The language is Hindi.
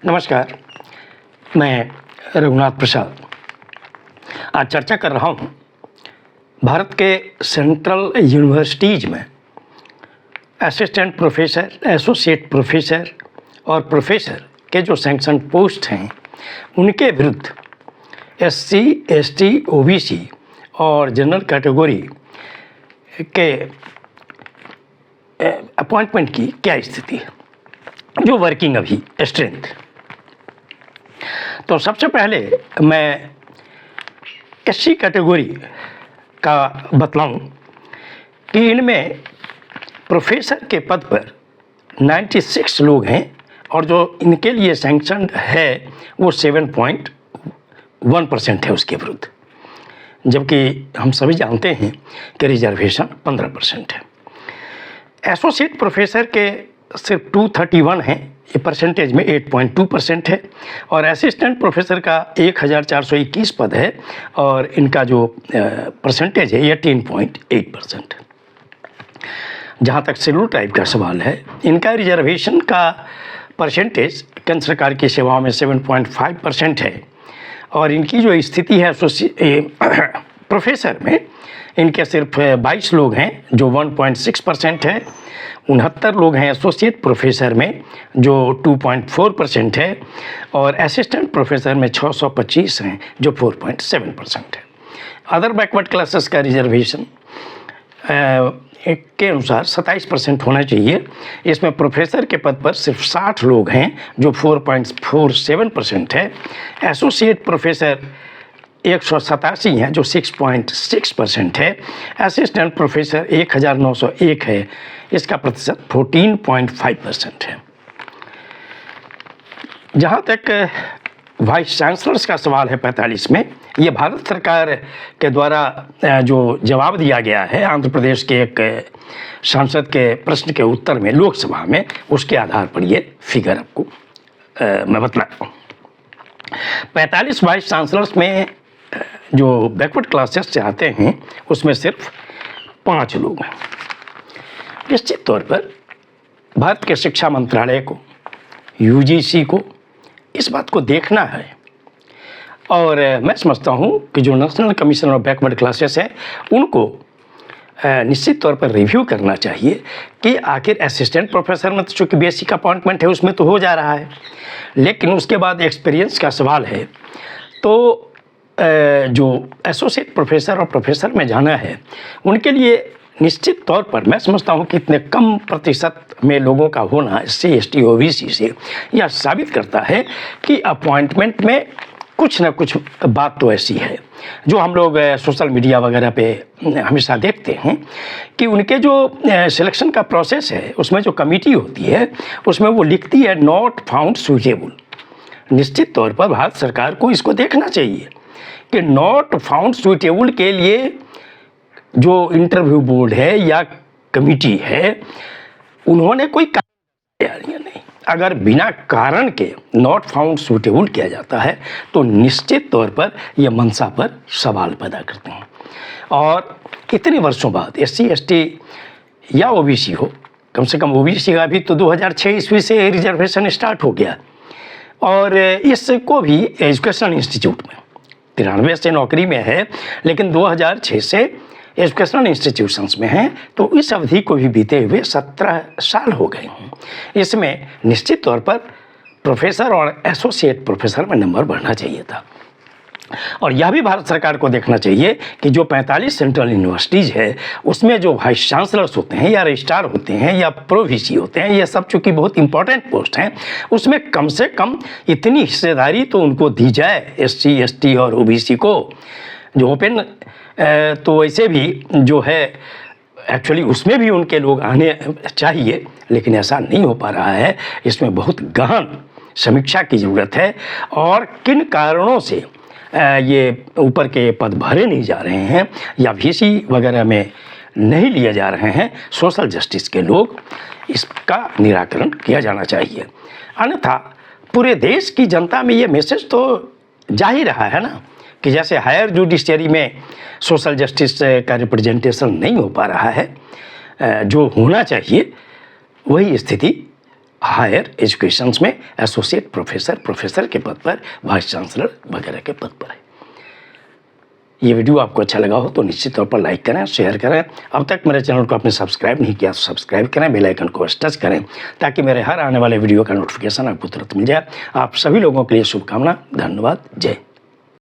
नमस्कार, मैं रघुनाथ प्रसाद आज चर्चा कर रहा हूँ भारत के सेंट्रल यूनिवर्सिटीज़ में असिस्टेंट प्रोफेसर, एसोसिएट प्रोफेसर और प्रोफेसर के जो सैंक्शन पोस्ट हैं उनके विरुद्ध एससी, एसटी, ओबीसी और जनरल कैटेगरी के अपॉइंटमेंट की क्या स्थिति है, जो वर्किंग अभी स्ट्रेंथ। तो सबसे पहले मैं एससी कैटेगरी का बतलाऊं कि इनमें प्रोफेसर के पद पर 96 लोग हैं और जो इनके लिए सैंक्शन है वो 7.1% है उसके विरुद्ध, जबकि हम सभी जानते हैं कि रिजर्वेशन 15% है। एसोसिएट प्रोफेसर के सिर्फ 231 हैं, ये परसेंटेज में 8.2% है, और असिस्टेंट प्रोफेसर का 1421 पद है और इनका जो परसेंटेज है 18.8%। जहाँ तक शेड्यूल ट्राइब का सवाल है, इनका रिजर्वेशन का परसेंटेज केंद्र सरकार की सेवाओं में 7.5% है और इनकी जो स्थिति है प्रोफेसर में इनके सिर्फ 22 लोग हैं जो 1.6% है, 69 लोग हैं एसोसिएट प्रोफेसर में जो 2.4% है और असिस्टेंट प्रोफेसर में 625 हैं जो 4.7% है। अदर बैकवर्ड क्लासेस का रिजर्वेशन के अनुसार 27% होना चाहिए। इसमें प्रोफेसर के पद पर सिर्फ 60 लोग हैं जो 4.47% है। एसोसिएट प्रोफेसर 187 हैं जो 6.6% है। असिस्टेंट प्रोफेसर 1901 है, इसका प्रतिशत 14.5% है। जहाँ तक वाइस चांसलर्स का सवाल है 45 में, ये भारत सरकार के द्वारा जो जवाब दिया गया है आंध्र प्रदेश के एक सांसद के प्रश्न के उत्तर में लोकसभा में, उसके आधार पर ये फिगर आपको मैं बतला रहा हूँ। 45 वाइस चांसलर्स में जो बैकवर्ड क्लासेस से आते हैं उसमें सिर्फ 5 लोग हैं। निश्चित तौर पर भारत के शिक्षा मंत्रालय को, यूजीसी को इस बात को देखना है और मैं समझता हूँ कि जो national commission of backward classes है उनको निश्चित तौर पर रिव्यू करना चाहिए कि आखिर असिस्टेंट प्रोफेसर में तो चूँकि बेसिक अपॉइंटमेंट है उसमें तो हो जा रहा है, लेकिन उसके बाद एक्सपीरियंस का सवाल है। तो जो एसोसिएट प्रोफेसर और प्रोफेसर में जाना है उनके लिए निश्चित तौर पर मैं समझता हूँ कि इतने कम प्रतिशत में लोगों का होना एससी, एसटी, ओबीसी से यह साबित करता है कि अपॉइंटमेंट में कुछ ना कुछ बात तो ऐसी है जो हम लोग सोशल मीडिया वगैरह पे हमेशा देखते हैं कि उनके जो सिलेक्शन का प्रोसेस है उसमें जो कमेटी होती है उसमें वो लिखती है नॉट फाउंड सूटेबल। निश्चित तौर पर भारत सरकार को इसको देखना चाहिए कि नॉट फाउंड सूटेबल के लिए जो इंटरव्यू बोर्ड है या कमेटी है उन्होंने कोई कारण या नहीं। अगर बिना कारण के नॉट फाउंड सूटेबल किया जाता है तो निश्चित तौर पर यह मंशा पर सवाल पैदा करते हैं। और इतने वर्षों बाद एससी, एसटी या ओबीसी हो, कम से कम ओबीसी का भी तो 2006 ईस्वी से रिजर्वेशन स्टार्ट हो गया और इसको भी एजुकेशन इंस्टीट्यूट में 93 से नौकरी में है, लेकिन 2006 से एजुकेशनल इंस्टीट्यूशंस में हैं, तो इस अवधि को भी बीते हुए 17 साल हो गए हैं। इसमें निश्चित तौर पर प्रोफेसर और एसोसिएट प्रोफेसर में नंबर बढ़ना चाहिए था और यह भी भारत सरकार को देखना चाहिए कि जो 45 सेंट्रल यूनिवर्सिटीज़ है उसमें जो वाइस चांसलर्स होते हैं या रजिस्ट्रार होते हैं या प्रोवीसी होते हैं, ये सब चूँकि बहुत इंपॉर्टेंट पोस्ट हैं, उसमें कम से कम इतनी हिस्सेदारी तो उनको दी जाए एससी, एसटी और ओबीसी को। जो ओपन तो वैसे भी जो है एक्चुअली उसमें भी उनके लोग आने चाहिए, लेकिन ऐसा नहीं हो पा रहा है। इसमें बहुत गहन समीक्षा की ज़रूरत है और किन कारणों से ये ऊपर के पद भरे नहीं जा रहे हैं या वीसी वगैरह में नहीं लिए जा रहे हैं सोशल जस्टिस के लोग, इसका निराकरण किया जाना चाहिए। अन्यथा पूरे देश की जनता में ये मैसेज तो जा ही रहा है ना कि जैसे हायर जुडिशरी में सोशल जस्टिस का रिप्रेजेंटेशन नहीं हो पा रहा है जो होना चाहिए, वही स्थिति हायर एजुकेशंस में एसोसिएट प्रोफेसर, प्रोफेसर के पद पर, वाइस चांसलर वगैरह के पद पर है। ये वीडियो आपको अच्छा लगा हो तो निश्चित तौर पर लाइक करें, शेयर करें। अब तक मेरे चैनल को आपने सब्सक्राइब नहीं किया तो सब्सक्राइब करें, बेल आइकन को टच करें ताकि मेरे हर आने वाले वीडियो का नोटिफिकेशन आपको तुरंत मिल जाए। आप सभी लोगों के लिए शुभकामना। धन्यवाद। जय